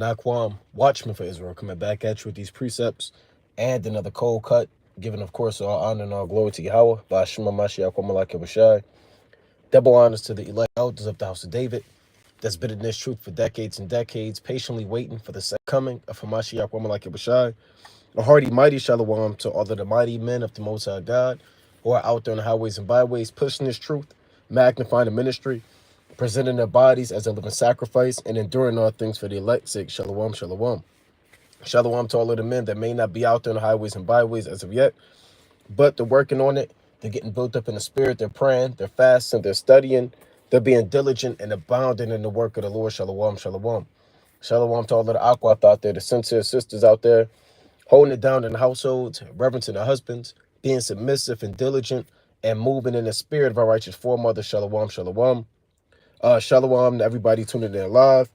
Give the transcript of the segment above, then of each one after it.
Naquam, watchman for Israel, coming back at you with these precepts and another cold cut, giving, of course, all honor and all glory to Yahweh, by Shema Mashiach, Kwamalak Yahushai. Double honors to the elect elders of the house of David that's been in this truth for decades and decades, patiently waiting for the second coming of Hamashiach, Kwamalak Yahushai. A hearty, mighty shalom to all of the mighty men of the Most High God who are out there on the highways and byways, pushing this truth, magnifying the ministry, presenting their bodies as a living sacrifice, and enduring all things for the elect's sake. Shalom, shalom. Shalom to all of the men that may not be out there on the highways and byways as of yet, but they're working on it. They're getting built up in the spirit. They're praying, they're fasting, they're studying, they're being diligent and abounding in the work of the Lord. Shalom, shalom. Shalom to all of the Aquath out there, the sincere sisters out there, holding it down in the households, reverencing the husbands, being submissive and diligent, and moving in the spirit of our righteous foremother. Shalom, shalom. Shalom to everybody tuning in live.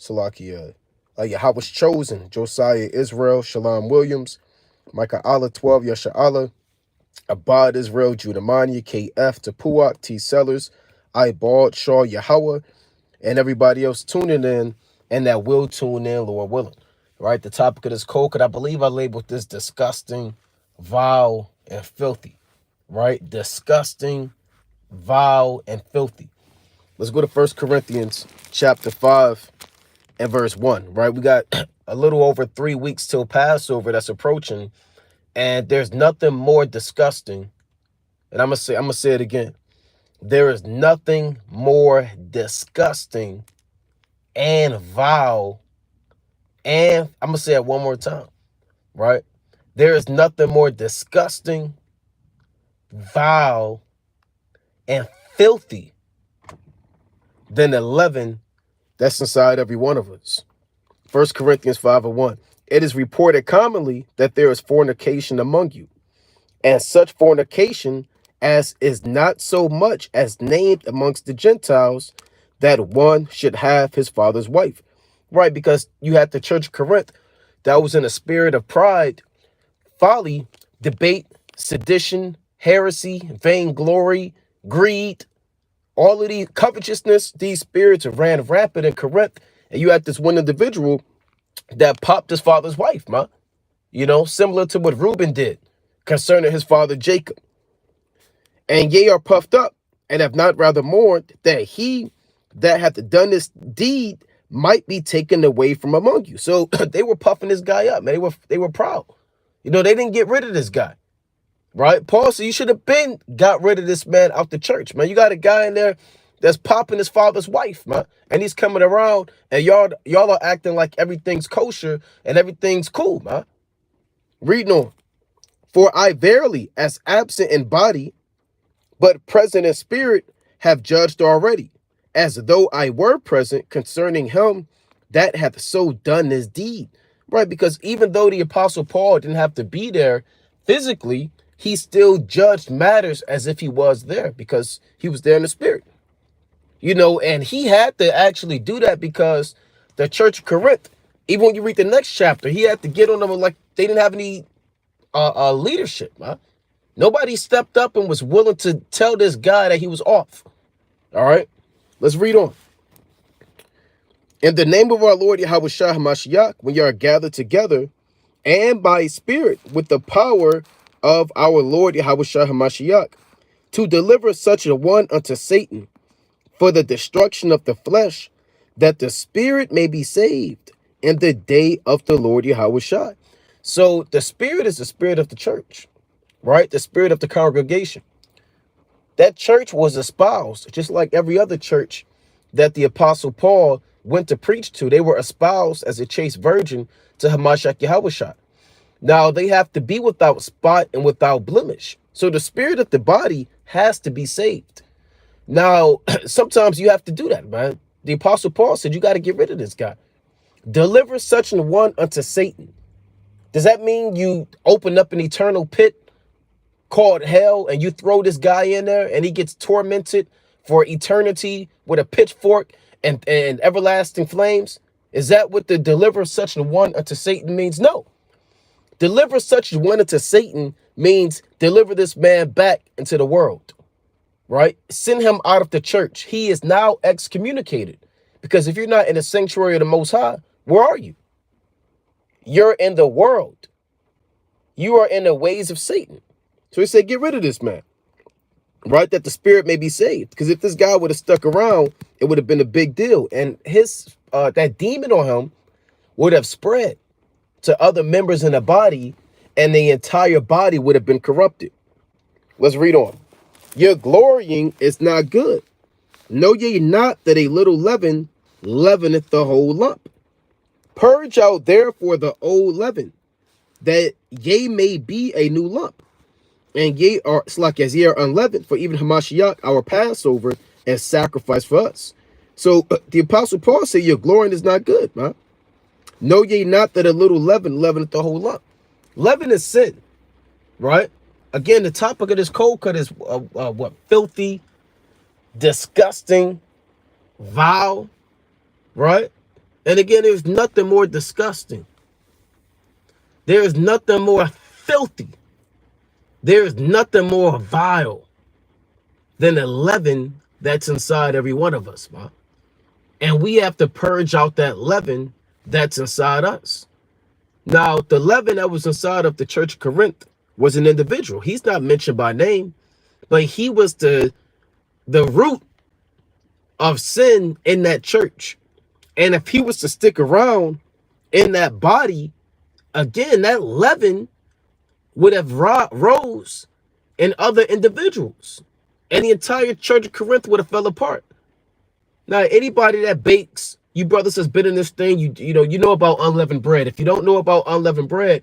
Salakia. Yahweh's chosen. Josiah Israel. Shalom Williams. Micah Allah 12. Yasha Allah. Abad Israel. Judamania. KF. Tapuak. T. Sellers. Ibald. Shaw. Yahweh. And everybody else tuning in and that will tune in, Lord willing. Right? The topic of this code, I believe I labeled this disgusting, vile, and filthy. Right? Disgusting, vile, and filthy. Let's go to 1 Corinthians chapter 5 and verse 1, right? We got a little over 3 weeks till Passover that's approaching, and there's nothing more disgusting. And I'm gonna say it again. There is nothing more disgusting and vile, and I'm gonna say it one more time, right? There is nothing more disgusting, vile, and filthy than the leaven that's inside every one of us. 1 Corinthians 5 and 1. It is reported commonly that there is fornication among you, and such fornication as is not so much as named amongst the Gentiles, that one should have his father's wife. Right, because you had the church of Corinth that was in a spirit of pride, folly, debate, sedition, heresy, vainglory, greed, all of these covetousness, these spirits ran rampant in Corinth. And you had this one individual that popped his father's wife, man. You know, similar to what Reuben did concerning his father Jacob. And ye are puffed up and have not rather mourned that he that hath done this deed might be taken away from among you. So they were puffing this guy up, man. They were proud. You know, they didn't get rid of this guy. Right? Paul said you should have been got rid of this man out the church, man. You got a guy in there that's popping his father's wife, man. And he's coming around and y'all are acting like everything's kosher and everything's cool, man. Reading on. For I verily, as absent in body, but present in spirit, have judged already, as though I were present concerning him that hath so done this deed. Right? Because even though the apostle Paul didn't have to be there physically, he still judged matters as if he was there because he was there in the spirit. You know, and he had to actually do that because the church of Corinth, even when you read the next chapter, he had to get on them like they didn't have any leadership, man. Nobody stepped up and was willing to tell this guy that he was off. All right, let's read on. In the name of our Lord Yahweh Shah HaMashiach, when you are gathered together, and by spirit with the power of our Lord Yahweh Shah HaMashiach, to deliver such a one unto Satan for the destruction of the flesh, that the spirit may be saved in the day of the Lord Yahweh Shah. So the spirit is the spirit of the church, right? The spirit of the congregation. That church was espoused, just like every other church that the apostle Paul went to preach to. They were espoused as a chaste virgin to Hamashiach Yahweh Shah. Now, they have to be without spot and without blemish. So the spirit of the body has to be saved. Now, sometimes you have to do that, man. The apostle Paul said you got to get rid of this guy. Deliver such an one unto Satan. Does that mean you open up an eternal pit called hell and you throw this guy in there and he gets tormented for eternity with a pitchfork and everlasting flames? Is that what the deliver such an one unto Satan means? No. Deliver such one unto Satan means deliver this man back into the world, right? Send him out of the church. He is now excommunicated Because if you're not in the sanctuary of the Most High, where are you? You're in the world. You are in the ways of Satan. So he said, get rid of this man, right? That the spirit may be saved. Because if this guy would have stuck around, it would have been a big deal. And his that demon on him would have spread to other members in the body, and the entire body would have been corrupted. Let's read on. Your glorying is not good. Know ye not that a little leaven leaveneth the whole lump? Purge out therefore the old leaven, that ye may be a new lump, and ye are like as ye are unleavened. For even Hamashiach, our Passover, and sacrifice for us. So the Apostle Paul said, your glorying is not good, man. Know ye not that a little leaven leaveneth the whole lump? Leaven is sin, right? Again, the topic of this cold cut is what? Filthy, disgusting, vile, right? And again, there's nothing more disgusting. There is nothing more filthy. There is nothing more vile than the leaven that's inside every one of us, man. And we have to purge out that leaven that's inside us. Now, the leaven that was inside of the church of Corinth was an individual. He's not mentioned by name, but he was the root of sin in that church. And if he was to stick around in that body, again, that leaven would have rose in other individuals. And the entire church of Corinth would have fell apart. Now, anybody that bakes, you brothers has been in this thing, you know about unleavened bread. If you don't know about unleavened bread,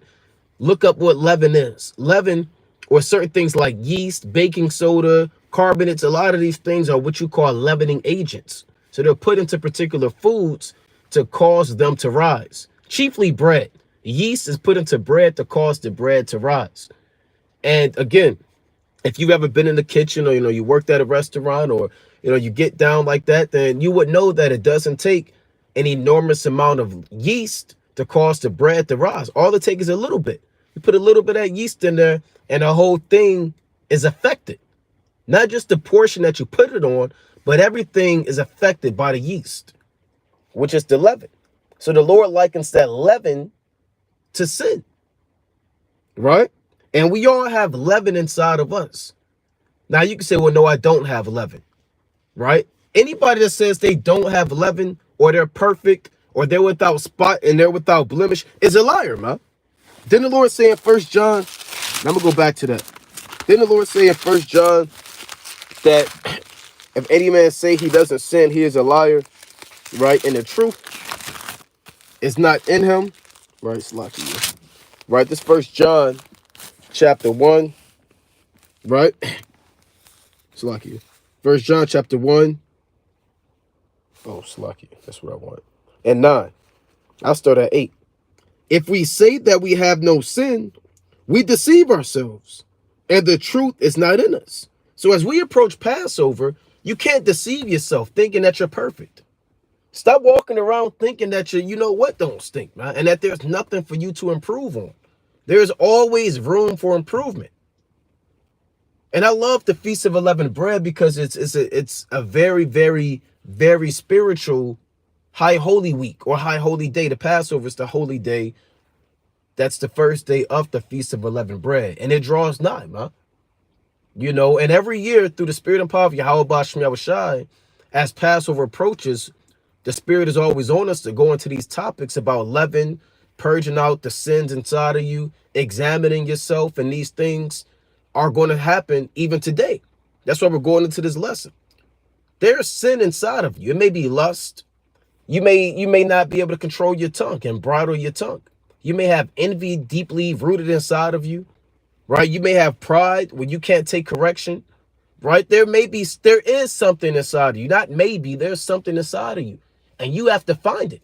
look up what leaven is. Leaven, or certain things like yeast, baking soda, carbonates, a lot of these things are what you call leavening agents. So they're put into particular foods to cause them to rise. Chiefly bread. Yeast is put into bread to cause the bread to rise. And again, if you've ever been in the kitchen, or you worked at a restaurant, or you get down like that, then you would know that it doesn't take an enormous amount of yeast to cause the bread to rise. All it takes is a little bit. You put a little bit of yeast in there, and the whole thing is affected. Not just the portion that you put it on, but everything is affected by the yeast, which is the leaven. So the Lord likens that leaven to sin, right? And we all have leaven inside of us. Now you can say, well, no, I don't have leaven, right? Anybody that says they don't have leaven, or they're perfect, or they're without spot, and they're without blemish, is a liar, man. Didn't the Lord say in 1 John, and I'm going to go back to that. Didn't the Lord say in 1 John that if any man say he doesn't sin, he is a liar, right? And the truth is not in him, right? It's lucky, right? This 1 John chapter 1, right? It's lucky. 1 John chapter 1. Oh, it's lucky. That's what I want. And 9. I'll start at 8. If we say that we have no sin, we deceive ourselves, and the truth is not in us. So as we approach Passover, you can't deceive yourself thinking that you're perfect. Stop walking around thinking that don't stink, man, and that there's nothing for you to improve on. There's always room for improvement. And I love the Feast of Unleavened Bread because it's a very, very, very spiritual high holy week, or high holy day. The Passover is the holy day. That's the first day of the Feast of Unleavened Bread. And it draws nigh, man. And every year through the spirit and power of Yahweh Bashim Yahushai, as Passover approaches, the spirit is always on us to go into these topics about leaven, purging out the sins inside of you, examining yourself, and these things are going to happen even today. That's why we're going into this lesson. There's sin inside of you. It may be lust. You may not be able to control your tongue and bridle your tongue. You may have envy deeply rooted inside of you, right? You may have pride when you can't take correction, right? There is something inside of you. Not maybe, there's something inside of you. And you have to find it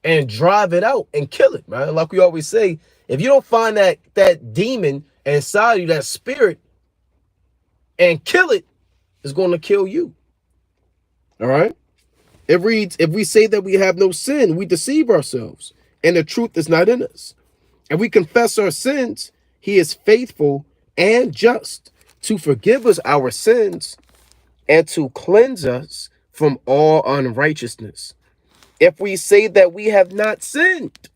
and drive it out and kill it, man. Like we always say, if you don't find that demon inside of you, that spirit, and kill it, it's going to kill you. All right? It reads, if we say that we have no sin, we deceive ourselves, and the truth is not in us. And we confess our sins, he is faithful and just to forgive us our sins and to cleanse us from all unrighteousness. If we say that we have not sinned,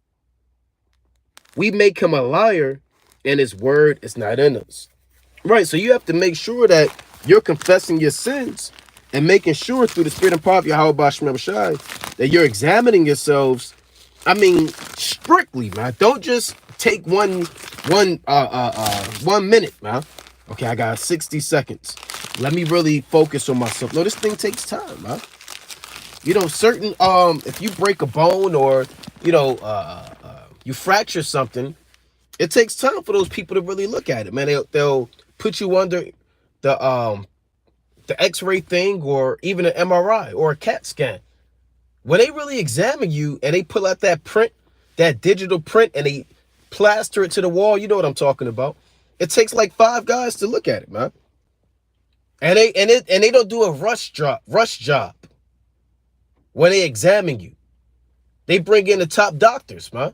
we make him a liar, and his word is not in us. Right, so you have to make sure that you're confessing your sins and making sure through the Spirit and power of Yahweh Shem Shai that you're examining yourselves. I mean, strictly, man. Don't just take one minute, man. Okay, I got 60 seconds. Let me really focus on myself. No, this thing takes time, man. You know, certain if you break a bone or you fracture something, it takes time for those people to really look at it, man. They'll put you under the X-ray thing or even an MRI or a CAT scan. When they really examine you and they pull out that print, that digital print, and they plaster it to the wall, you know what I'm talking about. It takes like 5 guys to look at it, man. And they don't do a rush job when they examine you. They bring in the top doctors, man,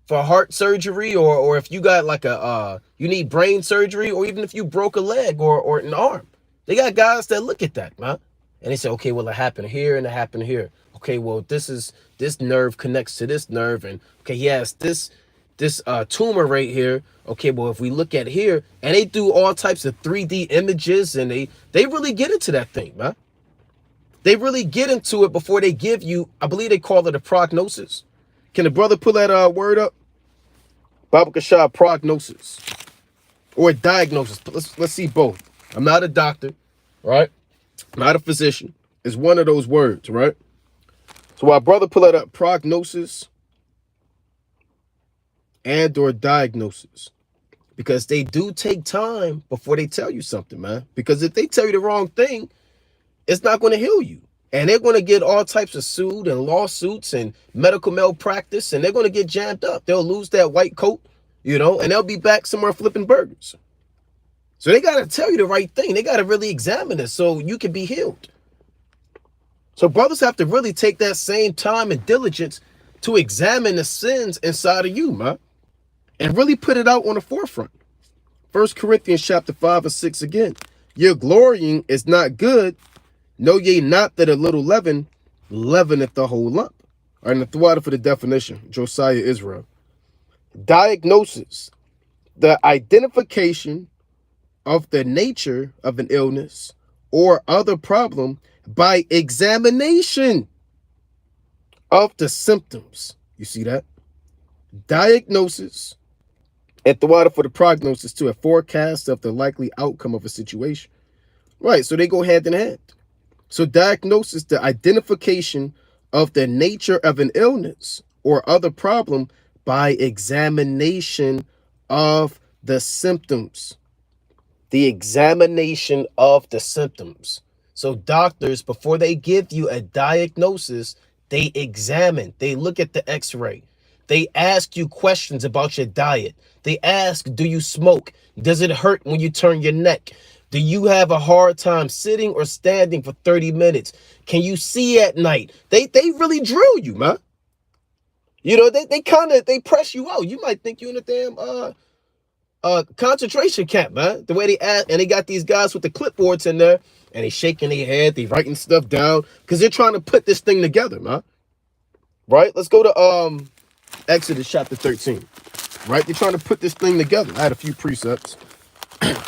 for heart surgery, or if you got like you need brain surgery, or even if you broke a leg or an arm. They got guys that look at that, man. And they say, okay, well, it happened here and it happened here. Okay, well, this nerve connects to this nerve, and okay, he has this tumor right here. Okay, well, if we look at here, and they do all types of 3D images, and they really get into that thing, man. They really get into it before they give you, I believe they call it a prognosis. Can the brother pull that word up? Baba Kashab, prognosis or diagnosis. Let's see both. I'm not a doctor, right? I'm not a physician. It's one of those words, right? So while brother pull that up, prognosis and or diagnosis, because they do take time before they tell you something, man. Because if they tell you the wrong thing, it's not going to heal you. And they're going to get all types of sued and lawsuits and medical malpractice, and they're going to get jammed up. They'll lose that white coat, and they'll be back somewhere flipping burgers. So they got to tell you the right thing. They got to really examine it so you can be healed. So brothers have to really take that same time and diligence to examine the sins inside of you, man, and really put it out on the forefront. 1 Corinthians chapter 5 and 6 again. Your glorying is not good. Know ye not that a little leaven leaveneth the whole lump? All right, in the thwada for the definition, Josiah Israel. Diagnosis, the identification of the nature of an illness or other problem by examination of the symptoms. You see that? Diagnosis, and thwada for the prognosis too, a forecast of the likely outcome of a situation. Right, so they go hand in hand. So diagnosis, the identification of the nature of an illness or other problem by examination of the symptoms. The examination of the symptoms. So doctors, before they give you a diagnosis, they examine. They look at the x-ray. They ask you questions about your diet. They ask, do you smoke? Does it hurt when you turn your neck? Do you have a hard time sitting or standing for 30 minutes? Can you see at night? They really drill you, man. They press you out. You might think you're in a damn concentration camp, man. The way they act, and they got these guys with the clipboards in there, and they shaking their head, they writing stuff down, because they're trying to put this thing together, man. Right? Let's go to Exodus chapter 13. Right? They're trying to put this thing together. I had a few precepts.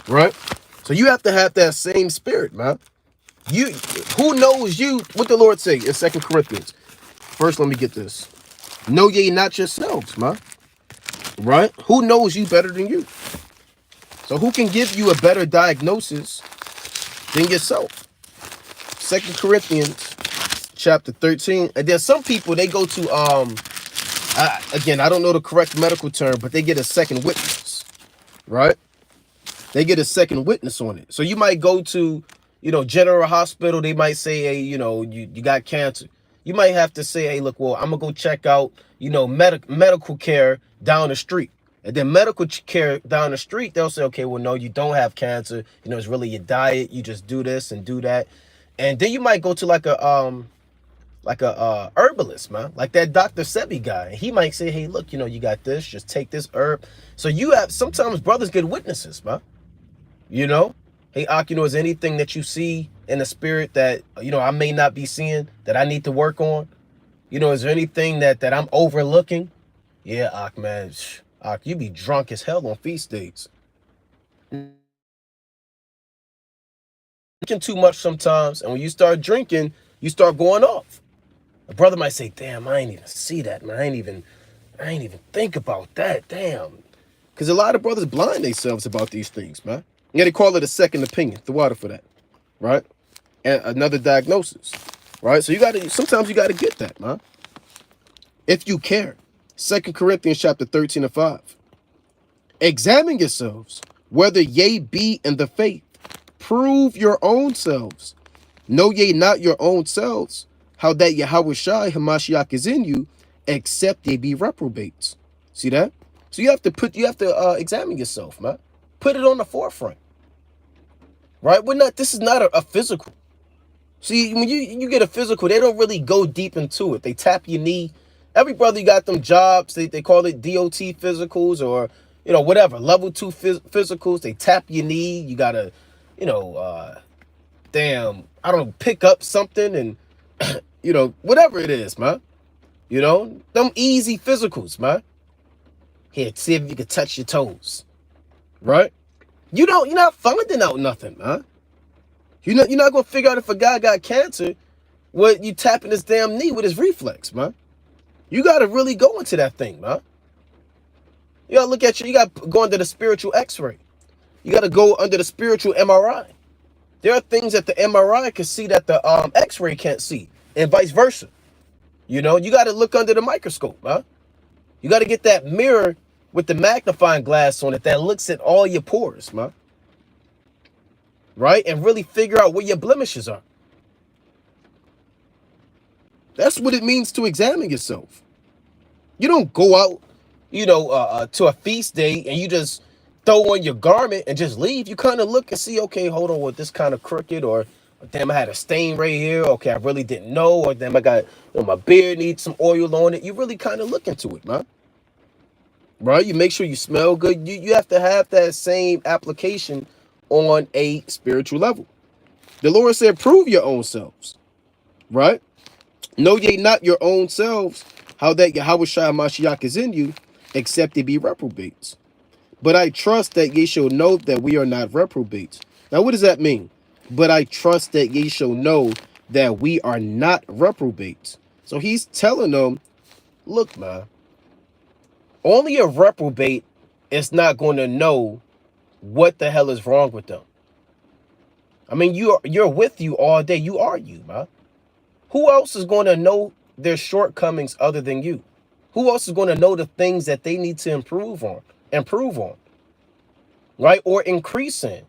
Right? So you have to have that same spirit, man. Who knows you? What the Lord say in 2 Corinthians? First, let me get this. Know ye not yourselves, man. Right? Who knows you better than you? So who can give you a better diagnosis than yourself? 2 Corinthians chapter 13. And there's some people, they go to, again, I don't know the correct medical term, but they get a second witness, right? They get a second witness on it. So you might go to, General Hospital. They might say, hey, you got cancer. You might have to say, hey, look, well, I'm going to go check out, medical care down the street. And then medical care down the street, they'll say, okay, well, no, you don't have cancer. It's really your diet. You just do this and do that. And then you might go to like a herbalist, man, like that Dr. Sebi guy. He might say, hey, look, you got this, just take this herb. So you have, sometimes brothers get witnesses, man. Hey, Ak, is anything that you see in the spirit that, I may not be seeing that I need to work on? Is there anything that I'm overlooking? Yeah, Ak, man. Ak, you be drunk as hell on feast days. Drinking too much sometimes, and when you start drinking, you start going off. A brother might say, damn, I ain't even see that, man. I ain't even think about that. Damn. Because a lot of brothers blind themselves about these things, man. Yeah, they call it a second opinion, the water for that, right? And another diagnosis, right? So sometimes you gotta get that, man. If you care. 2 Corinthians chapter 13 and 5. Examine yourselves, whether ye be in the faith. Prove your own selves. Know ye not your own selves, how that Yahushua Hamashiach is in you, except ye be reprobates. See that? So you have to examine yourself, man. Put it on the forefront. Right? This is not a physical. See, when you get a physical, they don't really go deep into it. They tap your knee. Every brother, you got them jobs. They call it DOT physicals or, whatever. Level 2 physicals. They tap your knee. You got to, I don't know, pick up something and, whatever it is, man. Them easy physicals, man. Here, see if you can touch your toes. Right? You're not finding out nothing, man. You're not going to figure out if a guy got cancer when you tapping his damn knee with his reflex, man. You got to really go into that thing, man. You got to look at you got to go under the spiritual x-ray. You got to go under the spiritual MRI. There are things that the MRI can see that the x-ray can't see, and vice versa. You got to look under the microscope, man. You got to get that mirror with the magnifying glass on it that looks at all your pores, man. Right? And really figure out where your blemishes are. That's what it means to examine yourself. You don't go out, to a feast day and you just throw on your garment and just leave. You kind of look and see, okay, hold on, this kind of crooked, or damn, I had a stain right here. Okay, I really didn't know, or damn, I got, my beard needs some oil on it. You really kind of look into it, man. Right? You make sure you smell good. You have to have that same application on a spiritual level. The Lord said, prove your own selves. Right? Know ye not your own selves, how that Yahushua Mashiach is in you, except ye be reprobates. But I trust that ye shall know that we are not reprobates. Now, what does that mean? But I trust that ye shall know that we are not reprobates. So he's telling them, look, man, only a reprobate is not going to know what the hell is wrong with them. I mean, you're with you all day. You are you, man. Who else is going to know their shortcomings other than you? Who else is going to know the things that they need to improve on, right? Or increase in,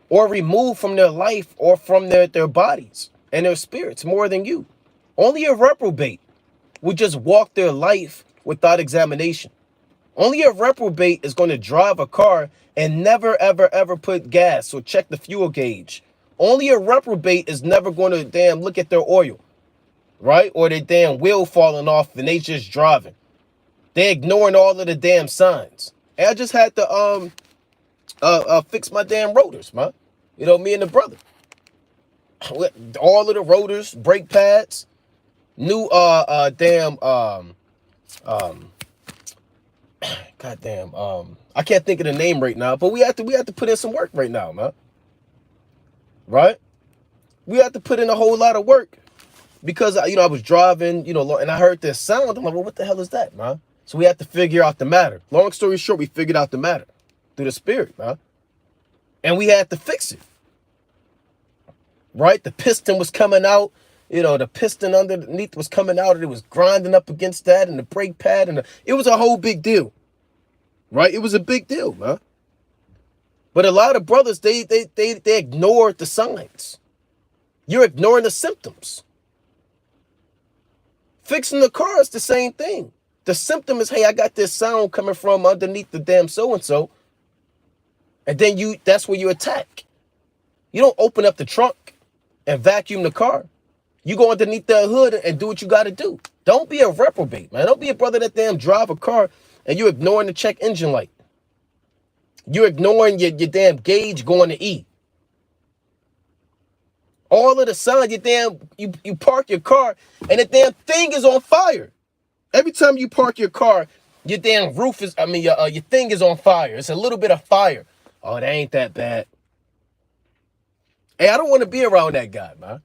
or remove from their life or from their bodies and their spirits more than you. Only a reprobate would just walk their life without examination. Only a reprobate is going to drive a car and never, ever, ever put gas or check the fuel gauge. Only a reprobate is never going to damn look at their oil, right? Or their damn wheel falling off and they just driving. They're ignoring all of the damn signs. And I just had to fix my damn rotors, man. Me and the brother. All of the rotors, brake pads, new goddamn, I can't think of the name right now, but we have to put in some work right now, man. Right? We have to put in a whole lot of work because I was driving, and I heard this sound. I'm like, well, what the hell is that, man? So we have to figure out the matter. Long story short, we figured out the matter through the spirit, man. And we had to fix it. Right? The piston was coming out. The piston underneath was coming out and it was grinding up against that and the brake pad. And it was a whole big deal. Right? It was a big deal, man. But a lot of brothers, they ignore the signs. You're ignoring the symptoms. Fixing the car is the same thing. The symptom is, hey, I got this sound coming from underneath the damn so-and-so. And then that's where you attack. You don't open up the trunk and vacuum the car. You go underneath that hood and do what you got to do. Don't be a reprobate, man. Don't be a brother that damn drive a car and you're ignoring the check engine light. You're ignoring your damn gauge going to E. All of the sudden, you park your car and the damn thing is on fire. Every time you park your car, your damn roof is, your thing is on fire. It's a little bit of fire. Oh, that ain't that bad. Hey, I don't want to be around that guy, man.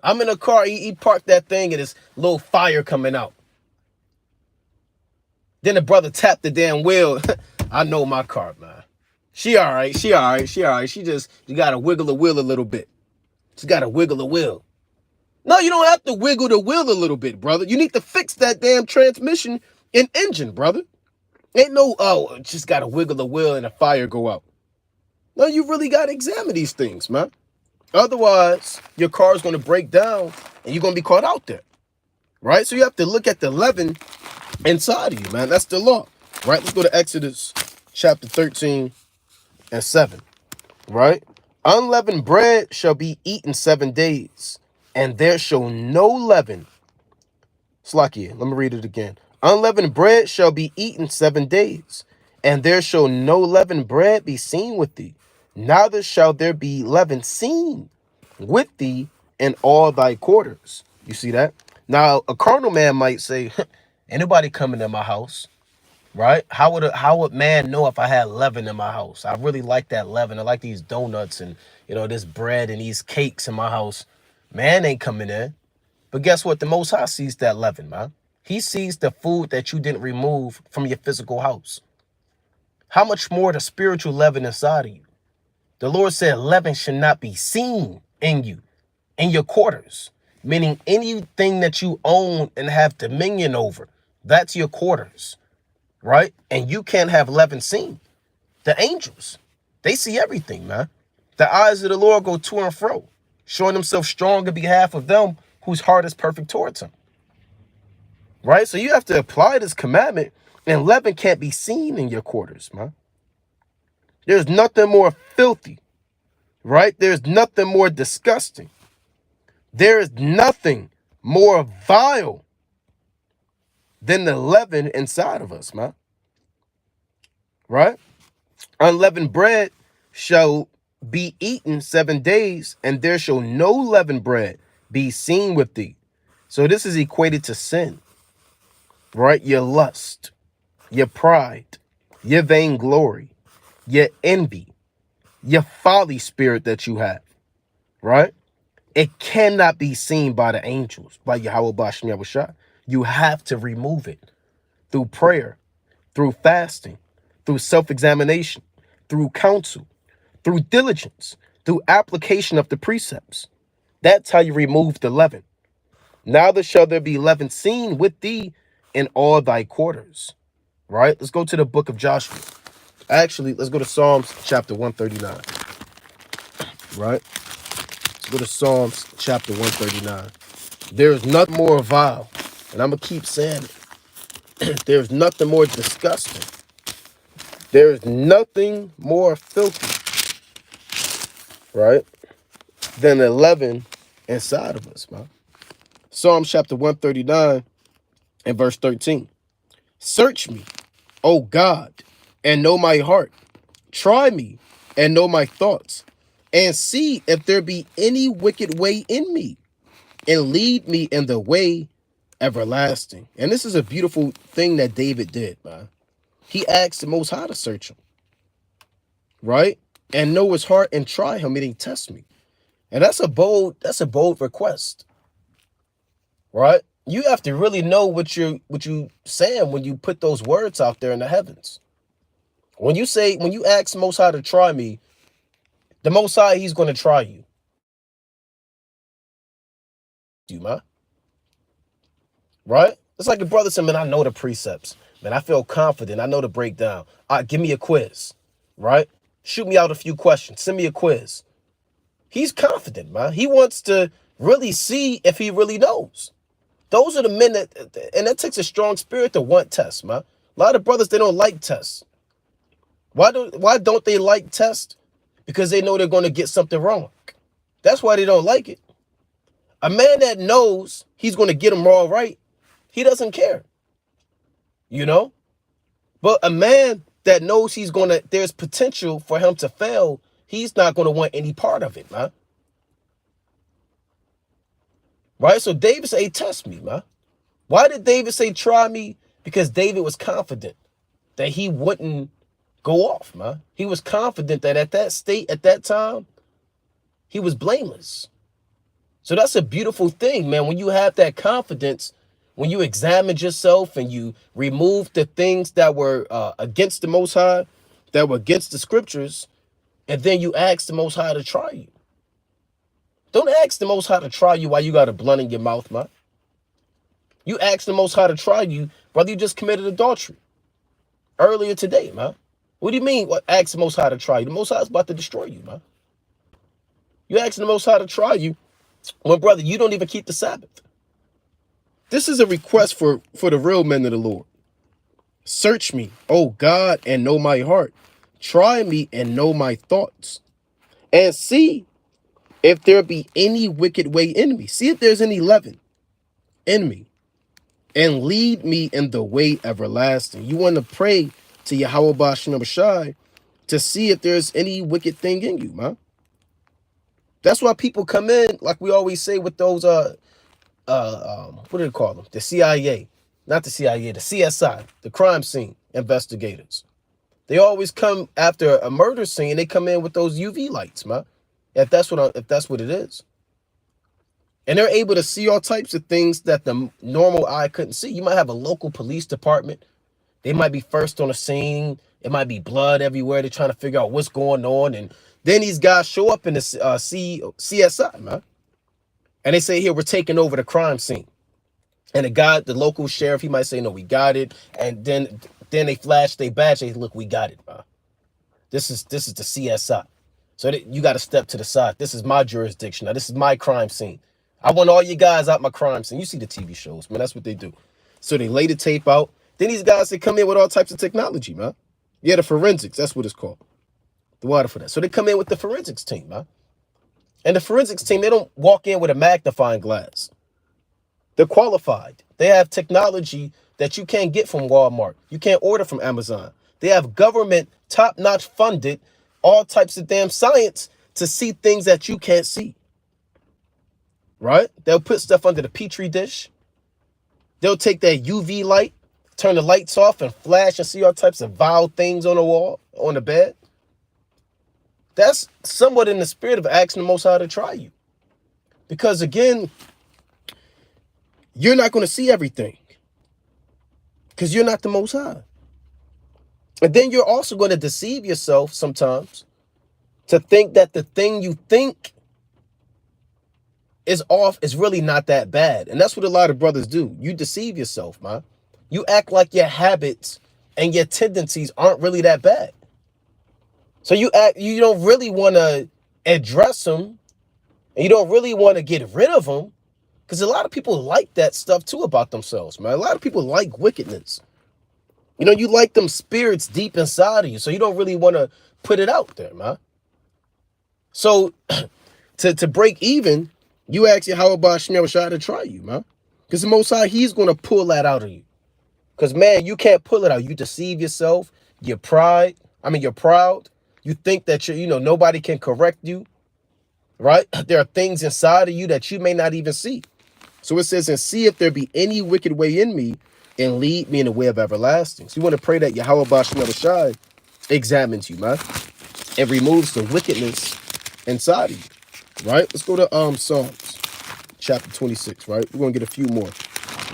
I'm in a car, he parked that thing and there's a little fire coming out. Then the brother tapped the damn wheel. I know my car, man. She all right. She you got to wiggle the wheel a little bit. She got to wiggle the wheel. No, you don't have to wiggle the wheel a little bit, brother. You need to fix that damn transmission and engine, brother. Ain't no, just got to wiggle the wheel and the fire go out. No, you really got to examine these things, man. Otherwise, your car is going to break down and you're going to be caught out there, right? So you have to look at the leaven inside of you, man. That's the law, right? Let's go to Exodus chapter 13 and 7, right? Unleavened bread shall be eaten 7 days, and there shall no leaven. Slakia, let me read it again. Unleavened bread shall be eaten 7 days, and there shall no leavened bread be seen with thee. Neither shall there be leaven seen with thee in all thy quarters. You see that? Now, a carnal man might say, anybody coming to my house, right? How would man know if I had leaven in my house? I really like that leaven. I like these donuts and, this bread and these cakes in my house. Man ain't coming in. But guess what? The Most High sees that leaven, man. He sees the food that you didn't remove from your physical house. How much more the spiritual leaven inside of you? The Lord said leaven should not be seen in you, in your quarters, meaning anything that you own and have dominion over, that's your quarters, right? And you can't have leaven seen. The angels, they see everything, man. The eyes of the Lord go to and fro, showing himself strong on behalf of them whose heart is perfect towards him, right? So you have to apply this commandment, and leaven can't be seen in your quarters, man. There's nothing more filthy, right? There's nothing more disgusting. There is nothing more vile than the leaven inside of us, man. Right? Unleavened bread shall be eaten 7 days, and there shall no leavened bread be seen with thee. So this is equated to sin, right? Your lust, your pride, your vainglory, your envy, your folly spirit that you have, right? It cannot be seen by the angels, by Yahweh Bashem Yahushua. You have to remove it through prayer, through fasting, through self-examination, through counsel, through diligence, through application of the precepts. That's how you remove the leaven. Neither shall there be leaven seen with thee in all thy quarters. Right? Let's go to the book of Joshua. Actually, let's go to Psalms chapter 139. Right? Let's go to Psalms chapter 139. There is nothing more vile, and I'm going to keep saying it. There's nothing more disgusting. There is nothing more filthy, right, than the leaven inside of us, man. Psalms chapter 139 and verse 13. Search me, O God, and know my heart. Try me and know my thoughts, and see if there be any wicked way in me, and lead me in the way everlasting. And this is a beautiful thing that David did, man. He asked the Most High to search him, right? And know his heart and try him, meaning test me. And that's a bold request, right? You have to really know what you saying when you put those words out there in the heavens. When you ask the Most High to try me, the Most High, he's going to try you. You, man. Right? It's like the brother said, man, I know the precepts. Man, I feel confident. I know the breakdown. All right, give me a quiz, right? Shoot me out a few questions. Send me a quiz. He's confident, man. He wants to really see if he really knows. Those are the men and that takes a strong spirit to want tests, man. A lot of brothers, they don't like tests. Why don't they like tests? Because they know they're going to get something wrong. That's why they don't like it. A man that knows he's going to get them all right, he doesn't care, But a man that knows there's potential for him to fail, he's not going to want any part of it, man. Right? So David say, test me, man. Why did David say, try me? Because David was confident that he wouldn't go off, man. He was confident that at that state, at that time, he was blameless. So that's a beautiful thing, man. When you have that confidence, when you examine yourself and you remove the things that were against the Most High, that were against the scriptures, and then you ask the Most High to try you. Don't ask the Most High to try you while you got a blunt in your mouth, man. You ask the Most High to try you, brother. You just committed adultery earlier today, man. What do you mean? What? Ask the Most High to try you? The Most High is about to destroy you, man. You ask the Most High to try you, well, brother, you don't even keep the Sabbath. This is a request for the real men of the Lord. Search me, O God, and know my heart. Try me and know my thoughts, and see if there be any wicked way in me. See if there's any leaven in me, and lead me in the way everlasting. You want to pray to Yahweh Ba'ashem Shai to see if there's any wicked thing in you, man. That's why people come in, like we always say, with those what do they call them? The CIA, not the CIA, the CSI, the crime scene investigators. They always come after a murder scene. They come in with those UV lights, man. If that's what it is, and they're able to see all types of things that the normal eye couldn't see. You might have a local police department. They might be first on the scene. It might be blood everywhere. They're trying to figure out what's going on, and then these guys show up in the CSI, man. And they say, here, we're taking over the crime scene. And the local sheriff, he might say, no, we got it. And then they flash their badge. They look, we got it, bro. This is the CSI. So you got to step to the side. This is my jurisdiction. Now, this is my crime scene. I want all you guys out my crime scene. You see the TV shows, man. That's what they do. So they lay the tape out. Then these guys, they come in with all types of technology, man. Yeah, the forensics. That's what it's called. The water for that. So they come in with the forensics team, man. And the forensics team, they don't walk in with a magnifying glass. They're qualified. They have technology that you can't get from Walmart. You can't order from Amazon. They have government, top-notch funded, all types of damn science to see things that you can't see. Right? They'll put stuff under the Petri dish. They'll take that UV light, turn the lights off, and flash and see all types of vile things on the wall, on the bed. That's somewhat in the spirit of asking the Most High to try you. Because again, you're not going to see everything. Because you're not the Most High. And then you're also going to deceive yourself sometimes to think that the thing you think is off is really not that bad. And that's what a lot of brothers do. You deceive yourself, man. You act like your habits and your tendencies aren't really that bad. So you don't really want to address them, and you don't really want to get rid of them, because a lot of people like that stuff too about themselves, man. A lot of people like wickedness. You know, you like them spirits deep inside of you, so you don't really want to put it out there, man. So to break even, you ask you how about Shmuel Shah to try you, man. Because the Most High, he's going to pull that out of you. Because, man, you can't pull it out. You deceive yourself. You're proud. You think that nobody can correct you, right? There are things inside of you that you may not even see. So it says, and see if there be any wicked way in me, and lead me in the way of everlasting. So you want to pray that Yahweh Ba'ashem Shai examines you, man, and removes the wickedness inside of you, right? Let's go to Psalms chapter 26, right? We're going to get a few more.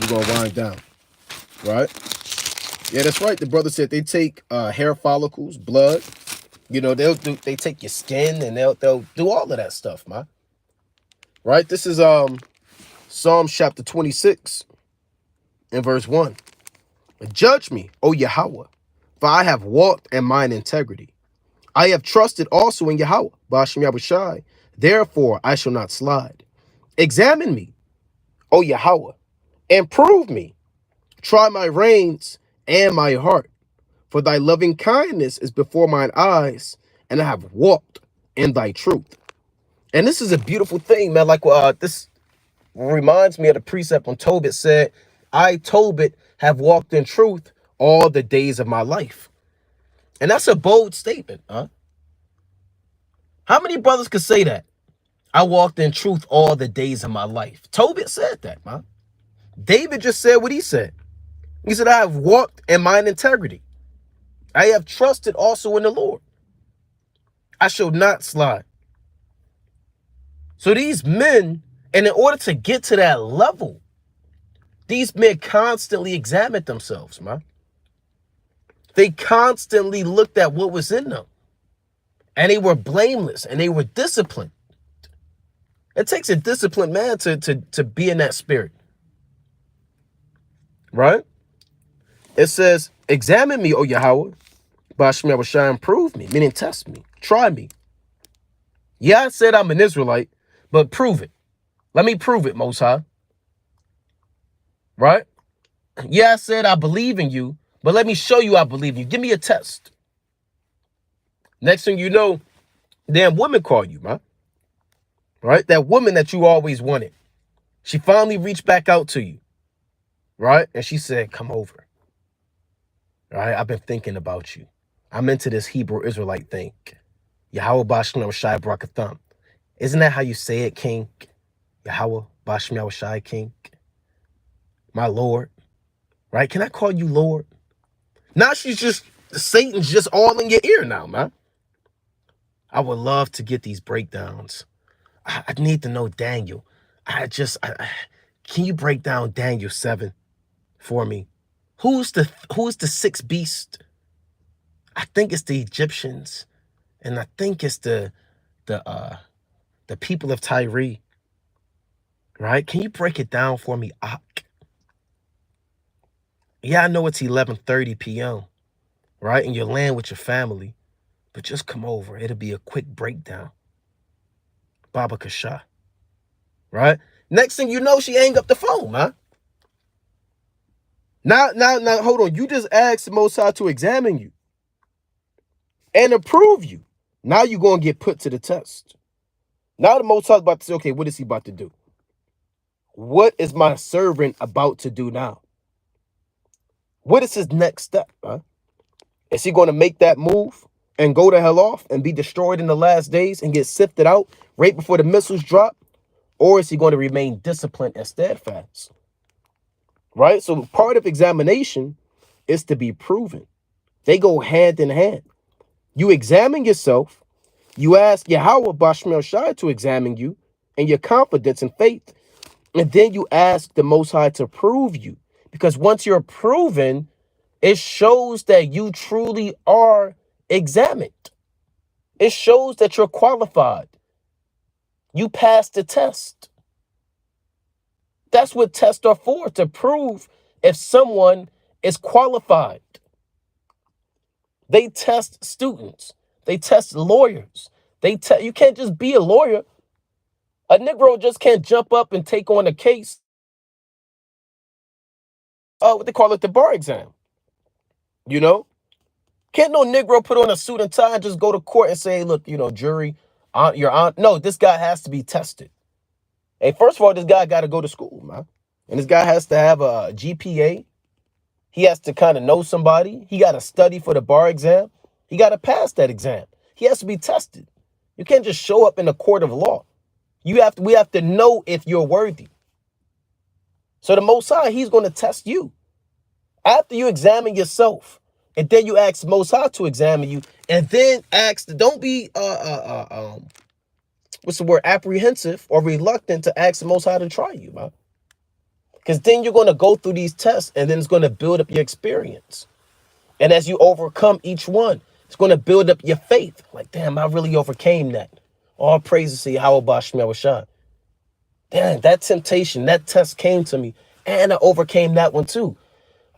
We're going to wind down, right? Yeah, that's right. The brother said they take hair follicles, blood. They take your skin, and they'll do all of that stuff, man. Right? This is Psalms chapter 26 and verse 1. Judge me, O Yahweh, for I have walked in mine integrity. I have trusted also in Yahweh, Ba'ashem Yahushai. Therefore I shall not slide. Examine me, O Yahweh, and prove me. Try my reins and my heart. For thy loving kindness is before mine eyes, and I have walked in thy truth. And this is a beautiful thing, man. Like this reminds me of the precept when Tobit said, I, Tobit, have walked in truth all the days of my life. And that's a bold statement, huh? How many brothers could say that? I walked in truth all the days of my life. Tobit said that, man. David just said what he said. He said, I have walked in mine integrity. I have trusted also in the Lord. I shall not slide. So these men, and in order to get to that level, these men constantly examined themselves, man. They constantly looked at what was in them. And they were blameless and they were disciplined. It takes a disciplined man to be in that spirit. Right? It says, examine me, O Yahweh, Bashmi Abashai, prove me, meaning test me, try me. Yeah, I said I'm an Israelite, but prove it. Let me prove it, Most High. Right? Yeah, I said I believe in you, but let me show you I believe in you. Give me a test. Next thing you know, damn women call you, man. Right? That woman that you always wanted. She finally reached back out to you. Right? And she said, come over. Right? I've been thinking about you. I'm into this Hebrew Israelite thing. Yahweh Bashmi Awashai Brakatham. Isn't that how you say it, King? Yahweh Bashmi Awashai, King. My Lord. Right? Can I call you Lord? Now Satan's just all in your ear now, man. I would love to get these breakdowns. I need to know Daniel. Can you break down Daniel 7 for me? Who's the sixth beast? I think it's the Egyptians, and I think it's the people of Tyre. Right? Can you break it down for me, Ak? Yeah, I know it's 11:30 p.m. Right? And you land with your family, but just come over. It'll be a quick breakdown. Baba Kasha. Right? Next thing you know, she hang up the phone, man. Now, hold on. You just asked the Most High to examine you and approve you. Now you're going to get put to the test. Now the Most High is about to say, okay, what is he about to do? What is my servant about to do now? What is his next step? Huh? Is he going to make that move and go the hell off and be destroyed in the last days and get sifted out right before the missiles drop? Or is he going to remain disciplined and steadfast? Right? So part of examination is to be proven. They go hand in hand. You examine yourself. You ask Yahweh Bashmel Shai to examine you and your confidence and faith. And then you ask the Most High to prove you. Because once you're proven, it shows that you truly are examined. It shows that you're qualified. You passed the test. That's what tests are for, to prove if someone is qualified. They test students. They test lawyers. You can't just be a lawyer. A Negro just can't jump up and take on a case. What they call it, the bar exam. You know? Can't no Negro put on a suit and tie and just go to court and say, look, jury, your aunt. No, this guy has to be tested. Hey, first of all, this guy got to go to school, man. And this guy has to have a GPA. He has to kind of know somebody. He got to study for the bar exam. He got to pass that exam. He has to be tested. You can't just show up in a court of law. We have to know if you're worthy. So the Most High, he's going to test you. After you examine yourself, and then you ask the Most High to examine you, and then don't be apprehensive or reluctant to ask the Most High to try you, man. Because then you're going to go through these tests, and then it's going to build up your experience. And as you overcome each one, it's going to build up your faith. Like, damn, I really overcame that. All praises to Yahweh Bashmi Awashai. Damn, that temptation, that test came to me, and I overcame that one too.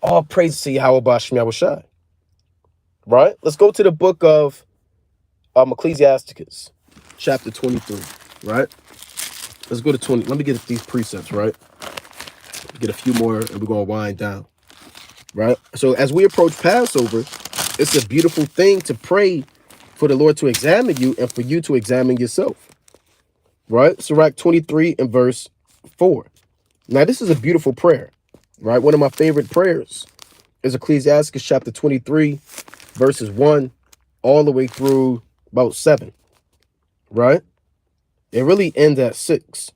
All praises to Yahweh Bashmi Awashai. Right? Let's go to the book of Ecclesiasticus, chapter 23. Right? Let's go to 20. Let me get these precepts, right? Get a few more, and we're going to wind down. Right? So as we approach Passover, it's a beautiful thing to pray for the Lord to examine you and for you to examine yourself. Right? Sirach 23 and verse 4. Now, this is a beautiful prayer. Right? One of my favorite prayers is Ecclesiasticus chapter 23, verses 1 all the way through about 7. Right? It really ends at 6.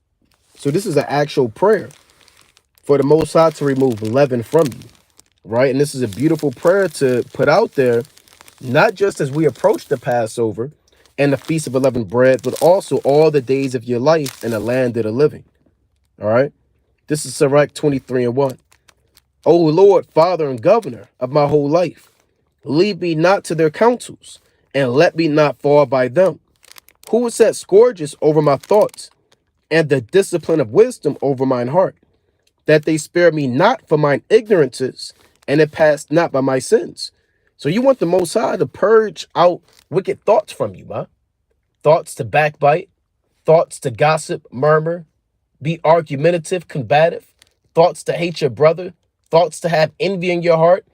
So this is an actual prayer for the Most High to remove leaven from you, right? And this is a beautiful prayer to put out there, not just as we approach the Passover and the Feast of Unleavened Bread, but also all the days of your life in the land of the living, all right? This is Sirach 23:1. O Lord, Father and Governor of my whole life, lead me not to their counsels, and let me not fall by them. Who would set scourges over my thoughts, and the discipline of wisdom over mine heart, that they spare me not for mine ignorances, and it passed not by my sins. So you want the Most High to purge out wicked thoughts from you, man. Thoughts to backbite, thoughts to gossip, murmur, be argumentative, combative, thoughts to hate your brother, thoughts to have envy in your heart,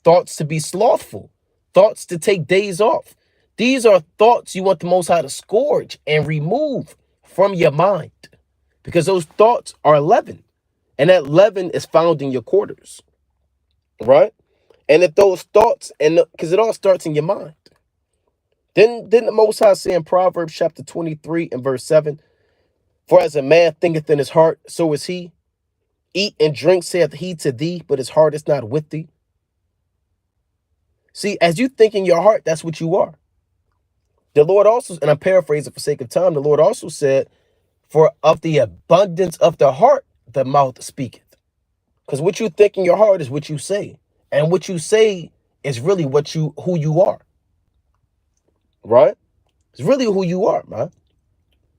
thoughts to be slothful, thoughts to take days off. These are thoughts you want the Most High to scourge and remove from your mind, because those thoughts are leaven, and that leaven is found in your quarters, right? And if those thoughts, and because it all starts in your mind, then didn't the Most High say in Proverbs chapter 23 and verse 7, for as a man thinketh in his heart, so is he. Eat and drink, saith he to thee, but his heart is not with thee. See, as you think in your heart, that's what you are. The Lord also, and I'm paraphrasing for sake of time, the Lord also said, for of the abundance of the heart, the mouth speaketh. Because what you think in your heart is what you say. And what you say is really who you are. Right? It's really who you are, man.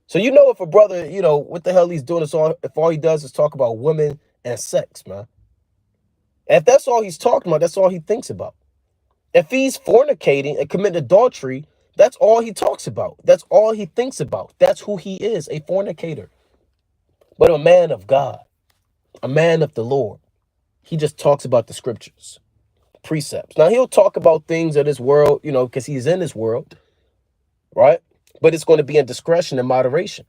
So you know if a brother, what the hell he's doing is if all he does is talk about women and sex, man. And if that's all he's talking about, that's all he thinks about. If he's fornicating and committing adultery, that's all he talks about. That's all he thinks about. That's who he is, a fornicator. But a man of God, a man of the Lord, he just talks about the scriptures, precepts. Now, he'll talk about things of this world, because he's in this world, right? But it's going to be in discretion and moderation.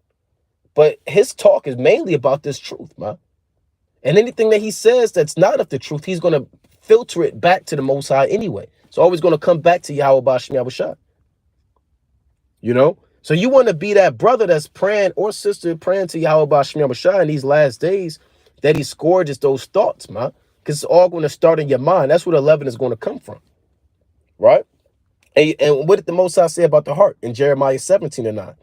But his talk is mainly about this truth, man. And anything that he says that's not of the truth, he's going to filter it back to the Most High anyway. It's always going to come back to Yahweh Bashem Yahushua. So you want to be that brother that's praying or sister praying to Yahweh Bashem Yahushua in these last days, that he scourges those thoughts, man. Because it's all going to start in your mind. That's where the leaven is going to come from, right? And what did the Most High say about the heart in Jeremiah 17:9?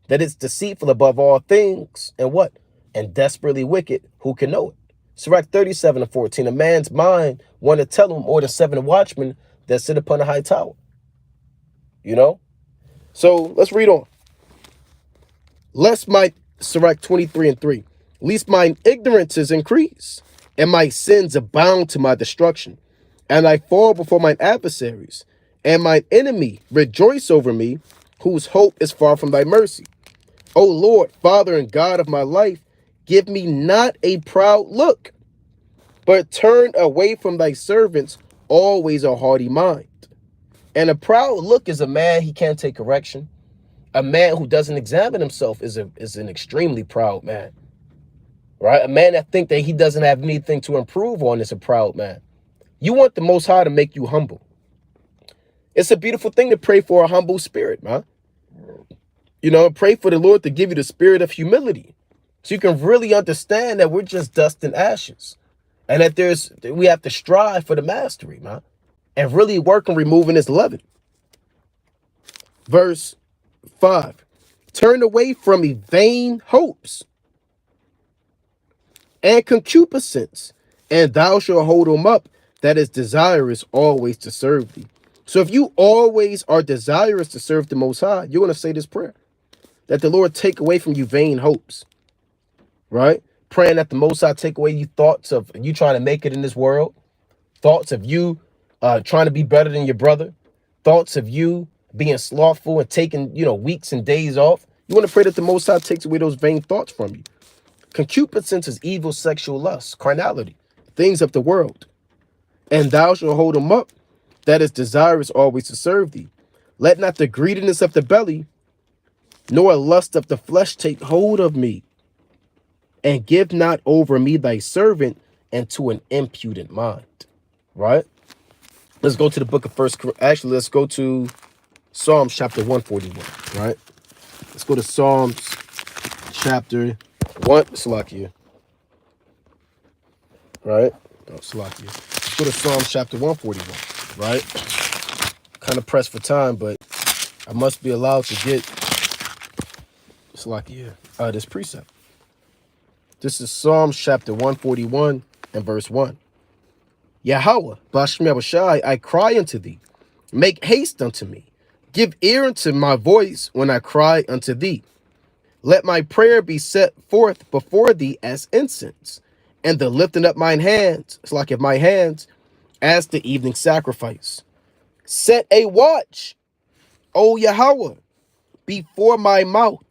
That it's deceitful above all things, and what? And desperately wicked, who can know it? Sirach 37:14, a man's mind want to tell him, or the 7 watchmen that sit upon a high tower. So let's read on. Lest my, Sirach 23:3, lest mine ignorances increase, and my sins abound to my destruction, and I fall before mine adversaries, and mine enemy rejoice over me, whose hope is far from thy mercy. O Lord, Father and God of my life, give me not a proud look, but turn away from thy servants always a haughty mind. And a proud look is a man, he can't take correction. A man who doesn't examine himself is an extremely proud man, right? A man that thinks that he doesn't have anything to improve on is a proud man. You want the Most High to make you humble. It's a beautiful thing to pray for a humble spirit, man. Pray for the Lord to give you the spirit of humility, so you can really understand that we're just dust and ashes, and that we have to strive for the mastery, man, and really work on removing this leaven. Verse 5, turn away from me vain hopes and concupiscence, and thou shalt hold them up that is desirous always to serve thee. So if you always are desirous to serve the Most High, you're going to say this prayer, that the Lord take away from you vain hopes, right? Praying that the Most High take away you thoughts of you trying to make it in this world, thoughts of you trying to be better than your brother, thoughts of you being slothful and taking, weeks and days off. You want to pray that the Most High takes away those vain thoughts from you. Concupiscence is evil sexual lust, carnality, things of the world. And thou shalt hold them up that is desirous always to serve thee. Let not the greediness of the belly, nor lust of the flesh take hold of me. And give not over me thy servant into an impudent mind. Right? Let's go to the book of let's go to Psalms chapter 141. Right? Let's go to Psalms chapter 1, Salakia, right? Oh, Salakia. Let's go to Psalms chapter 141, right? Kind of pressed for time, but I must be allowed to get Salakia, this precept. This is Psalms chapter 141 and verse 1. Yahweh, Bashem Yahushai, I cry unto thee. Make haste unto me. Give ear unto my voice when I cry unto thee. Let my prayer be set forth before thee as incense, and the lifting up mine hands, it's like if my hands, as the evening sacrifice. Set a watch, O Yahweh, before my mouth.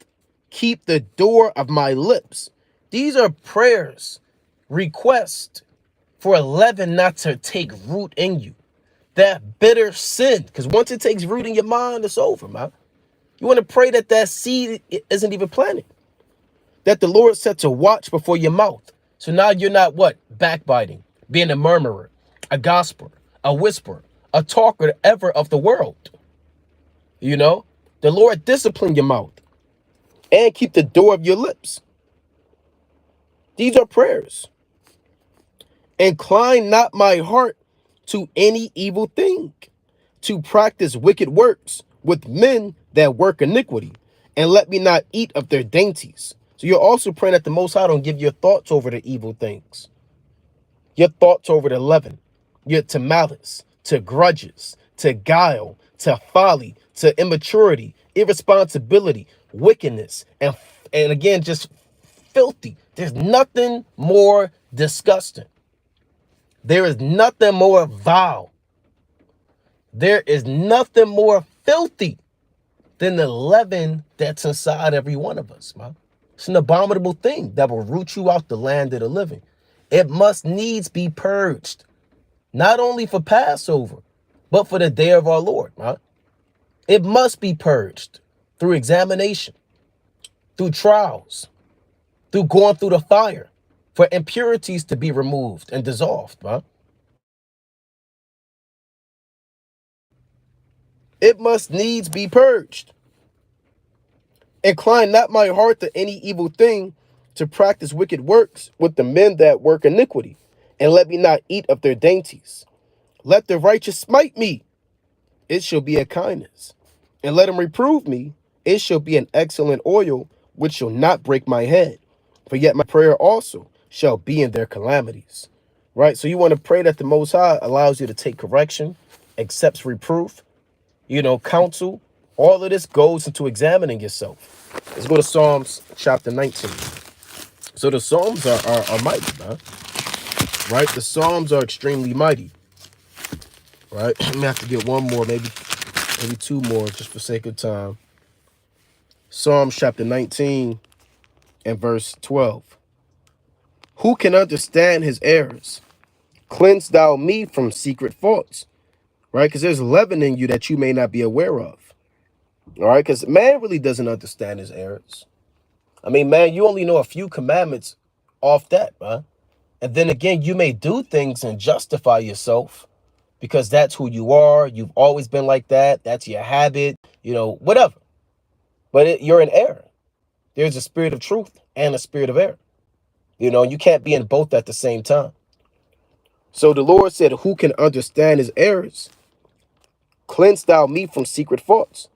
Keep the door of my lips. These are prayers, requests for leaven not to take root in you. That bitter sin, because once it takes root in your mind, it's over, man. You want to pray that that seed isn't even planted. That the Lord set to watch before your mouth. So now you're not what? Backbiting, being a murmurer, a gospeler, a whisperer, a talker ever of the world. You know, the Lord discipline your mouth and keep the door of your lips. These are prayers. Incline not my heart to any evil thing, to practice wicked works with men that work iniquity, and let me not eat of their dainties. So you're also praying that the Most High don't give your thoughts over to evil things, your thoughts over to leaven, to malice, to grudges, to guile, to folly, to immaturity, irresponsibility, wickedness, and again, just filthy. There's nothing more disgusting. There is nothing more vile. There is nothing more filthy than the leaven that's inside every one of us, man. It's an abominable thing that will root you out the land of the living. It must needs be purged, not only for Passover, but for the day of our Lord, man. It must be purged through examination, through trials, through going through the fire, for impurities to be removed and dissolved, man. It must needs be purged. Incline not my heart to any evil thing, to practice wicked works with the men that work iniquity, and let me not eat of their dainties. Let the righteous smite me, it shall be a kindness, and let him reprove me, it shall be an excellent oil, which shall not break my head. For yet my prayer also shall be in their calamities. Right? So you want to pray that the Most High allows you to take correction, accepts reproof, counsel. All of this goes into examining yourself. Let's go to Psalms chapter 19. So the Psalms are mighty, man. Right? The Psalms are extremely mighty. Right? I'm gonna have to get one more, maybe two more, just for sake of time. Psalms chapter 19 and verse 12. Who can understand his errors? Cleanse thou me from secret faults. Right? Because there's leaven in you that you may not be aware of. All right? Because man really doesn't understand his errors. I mean, man, you only know a few commandments off that, man. And then again, you may do things and justify yourself because that's who you are. You've always been like that. That's your habit, whatever. But you're in error. There's a spirit of truth and a spirit of error. You can't be in both at the same time. So the Lord said, who can understand his errors? Cleanse thou me from secret faults.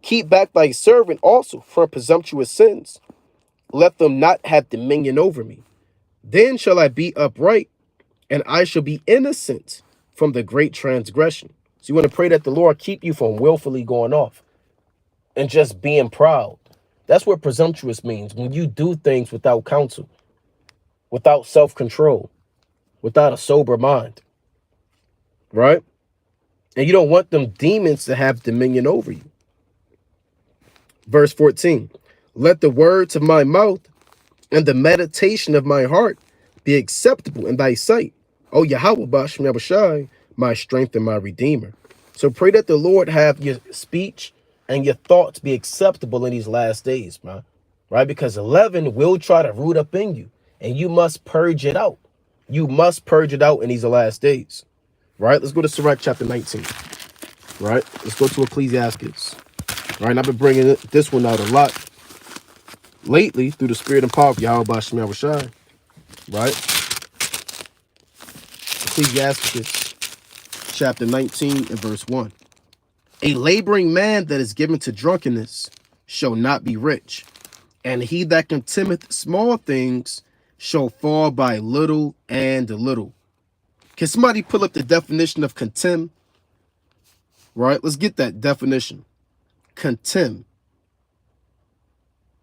Keep back thy servant also from presumptuous sins. Let them not have dominion over me. Then shall I be upright, and I shall be innocent from the great transgression. So you want to pray that the Lord keep you from willfully going off and just being proud. That's what presumptuous means. When you do things without counsel, without self-control, without a sober mind, right? And you don't want them demons to have dominion over you. Verse 14, let the words of my mouth and the meditation of my heart be acceptable in thy sight, O Yahweh Bashem Yahushai, my strength and my redeemer. So pray that the Lord have your speech and your thoughts be acceptable in these last days, man. Right? Because leaven will try to root up in you, and you must purge it out. You must purge it out in these last days. Right? Let's go to Sirach chapter 19. Right? Let's go to Ecclesiastes. Right? And I've been bringing this one out a lot. lately through the spirit and power of Yahweh Basham Yahushai, right? Ecclesiasticus chapter 19 and verse 1. A laboring man that is given to drunkenness shall not be rich, and he that contemneth small things shall fall by little and little. Can somebody pull up the definition of contemn? Right, let's get that definition. Contemn.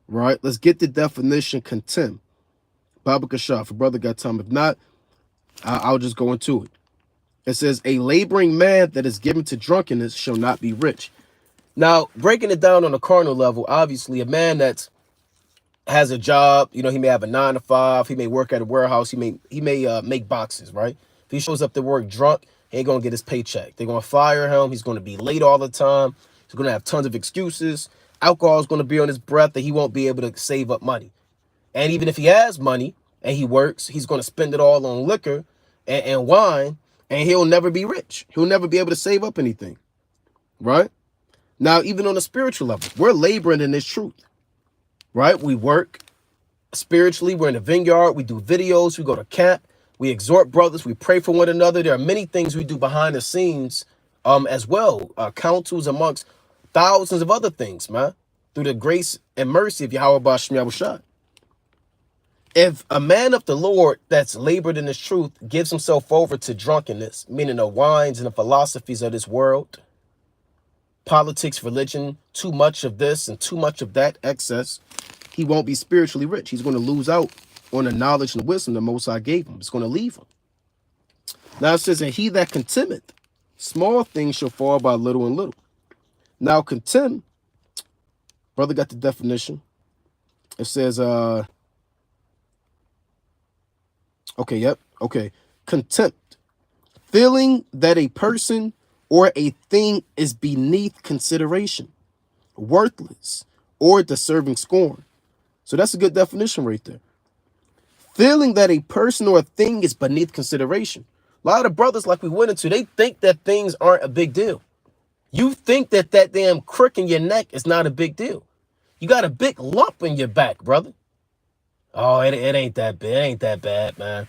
Right, let's get the definition. Contemn. Baba Kashaf, if a brother got time. If not, I'll just go into it. It says, a laboring man that is given to drunkenness shall not be rich. Now, breaking it down on a carnal level, obviously, a man that has a job, he may have a 9 to 5, he may work at a warehouse, he may make boxes, right? If he shows up to work drunk, he ain't gonna get his paycheck. They're gonna fire him. He's gonna be late all the time. He's gonna have tons of excuses. Alcohol is gonna be on his breath, that he won't be able to save up money. And even if he has money and he works, he's gonna spend it all on liquor and wine, and he'll never be rich. He'll never be able to save up anything, right? Now, even on a spiritual level, we're laboring in this truth, right? We work spiritually. We're in the vineyard. We do videos. We go to camp. We exhort brothers. We pray for one another. There are many things we do behind the scenes as well. Councils amongst thousands of other things, man, through the grace and mercy of Yahweh Basham Yahushai. If a man of the Lord that's labored in this truth gives himself over to drunkenness, meaning the wines and the philosophies of this world, politics, religion, too much of this and too much of that excess, he won't be spiritually rich. He's going to lose out on the knowledge and wisdom the Most High gave him. It's going to leave him. Now it says, and he that contemneth small things shall fall by little and little. Now contemn, brother got the definition. It says, contempt, feeling that a person or a thing is beneath consideration, worthless, or deserving scorn. So that's a good definition right there. Feeling that a person or a thing is beneath consideration. A lot of brothers, like we went into, they think that things aren't a big deal. You think that that damn crick in your neck is not a big deal. You got a big lump in your back, brother. Oh, it ain't that bad. It ain't that bad, man.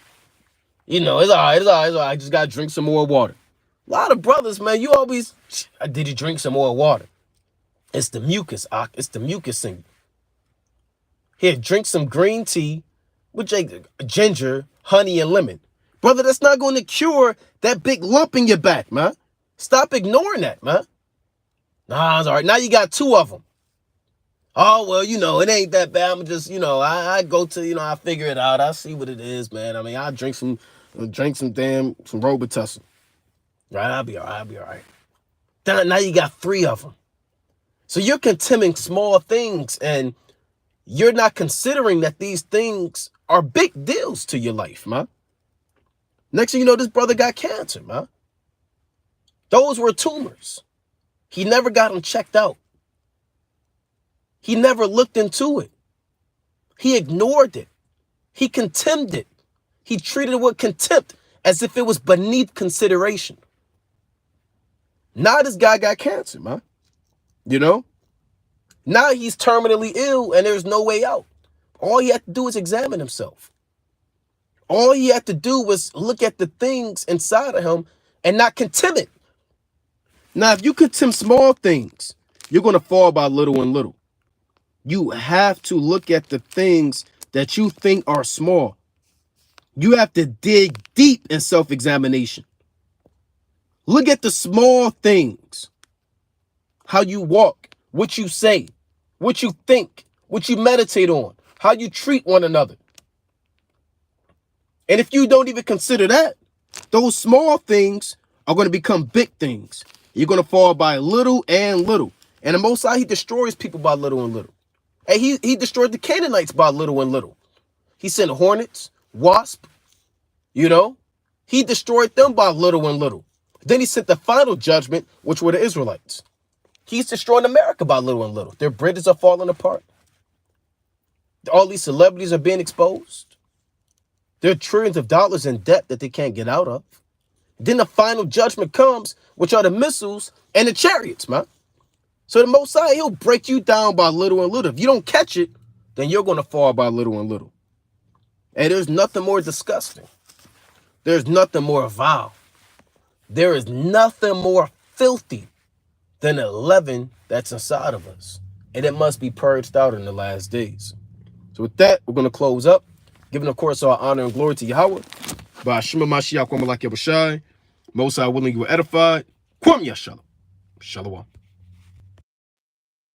It's all right. It's all right. I just got to drink some more water. A lot of brothers, man, you always, did you drink some more water? It's the mucus, It's the mucus in you. Here, drink some green tea with ginger, honey, and lemon. Brother, that's not going to cure that big lump in your back, man. Stop ignoring that, man. Nah, it's all right. Now you got 2 of them. Oh, well, it ain't that bad. I'm just, I go to, I figure it out. I see what it is, man. I mean, I drink some Robitussin. Right? I'll be all right. Now you got 3 of them. So you're contemning small things, and you're not considering that these things are big deals to your life, man. Next thing you know, this brother got cancer, man. Those were tumors. He never got them checked out. He never looked into it. He ignored it. He contemned it. He treated it with contempt as if it was beneath consideration. Now this guy got cancer, man. Now he's terminally ill and there's no way out. All he had to do is examine himself. All he had to do was look at the things inside of him and not contemn it. Now, if you contemn small things, you're going to fall by little and little. You have to look at the things that you think are small. You have to dig deep in self-examination. Look at the small things. How you walk, what you say, what you think, what you meditate on, how you treat one another. And if you don't even consider that, those small things are going to become big things. You're going to fall by little and little. And the Most High, he destroys people by little and little. And he destroyed the Canaanites by little and little. He sent hornets, wasp, He destroyed them by little and little. Then he sent the final judgment, which were the Israelites. He's destroying America by little and little. Their bridges are falling apart. All these celebrities are being exposed. There are trillions of dollars in debt that they can't get out of. Then the final judgment comes, which are the missiles and the chariots, man. So the Most High, he'll break you down by little and little. If you don't catch it, then you're going to fall by little and little. And there's nothing more disgusting. There's nothing more vile. There is nothing more filthy than the leaven that's inside of us. And it must be purged out in the last days. So with that, we're going to close up, giving, of course, our honor and glory to Yahweh. By Shema Mashiach, Most High willing you were edified. Kwam Yashalom. Shalom.